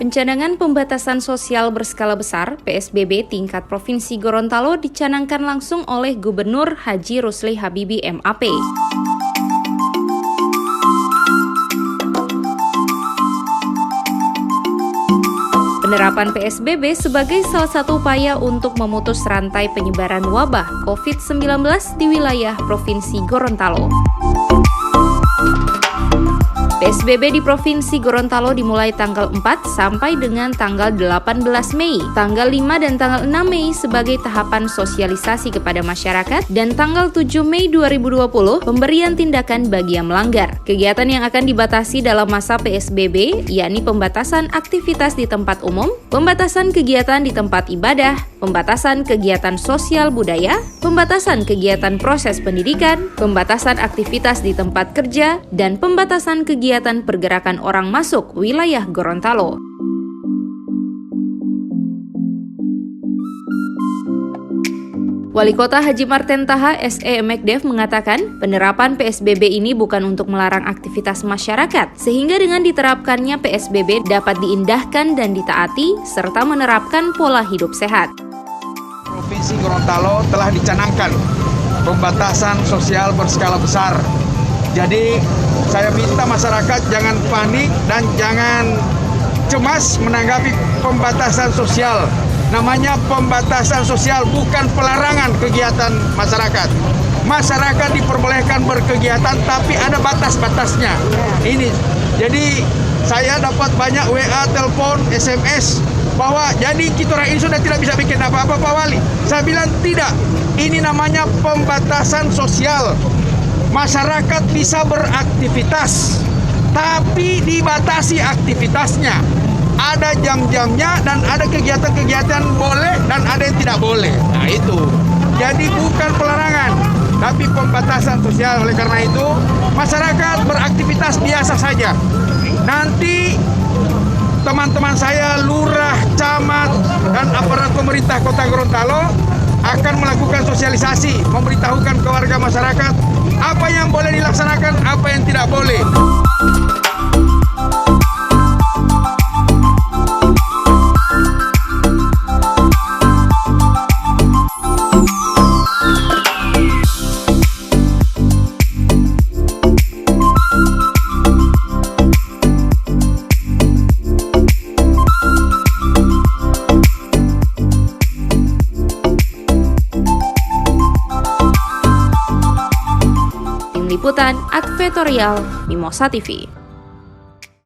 Pencanangan pembatasan sosial berskala besar (PSBB) tingkat Provinsi Gorontalo dicanangkan langsung oleh Gubernur Haji Rusli Habibie MAP. Penerapan PSBB sebagai salah satu upaya untuk memutus rantai penyebaran wabah COVID-19 di wilayah Provinsi Gorontalo. PSBB di Provinsi Gorontalo dimulai tanggal 4 sampai dengan tanggal 18 Mei, tanggal 5 dan tanggal 6 Mei sebagai tahapan sosialisasi kepada masyarakat, dan tanggal 7 Mei 2020 pemberian tindakan bagi yang melanggar. Kegiatan yang akan dibatasi dalam masa PSBB yakni pembatasan aktivitas di tempat umum, pembatasan kegiatan di tempat ibadah, pembatasan kegiatan sosial budaya, pembatasan kegiatan proses pendidikan, pembatasan aktivitas di tempat kerja, dan pembatasan kegiatan pergerakan orang masuk wilayah Gorontalo. Wali Kota Haji Marten Taha SE Mekdev mengatakan penerapan PSBB ini bukan untuk melarang aktivitas masyarakat, sehingga dengan diterapkannya PSBB dapat diindahkan dan ditaati, serta menerapkan pola hidup sehat. Provinsi Gorontalo telah dicanangkan pembatasan sosial berskala besar. Jadi saya minta masyarakat jangan panik dan jangan cemas menanggapi pembatasan sosial. Namanya pembatasan sosial, bukan pelarangan kegiatan masyarakat. Masyarakat diperbolehkan berkegiatan tapi ada batas-batasnya. Ini. Jadi saya dapat banyak WA, telepon, SMS bahwa jadi kita orang ini sudah tidak bisa bikin apa-apa Pak Wali. Saya bilang tidak. Ini namanya pembatasan sosial. Masyarakat bisa beraktivitas, tapi dibatasi aktivitasnya. Ada jam-jamnya dan ada kegiatan-kegiatan boleh dan ada yang tidak boleh. Nah itu. Jadi bukan pelarangan, tapi pembatasan sosial. Oleh karena itu, masyarakat beraktivitas biasa saja. Nanti teman-teman saya, lurah, camat, dan aparat pemerintah Kota Gorontalo akan melakukan sosialisasi, memberitahukan ke warga masyarakat apa yang boleh dilaksanakan, apa yang tidak boleh. Liputan Advertorial Mimosa TV.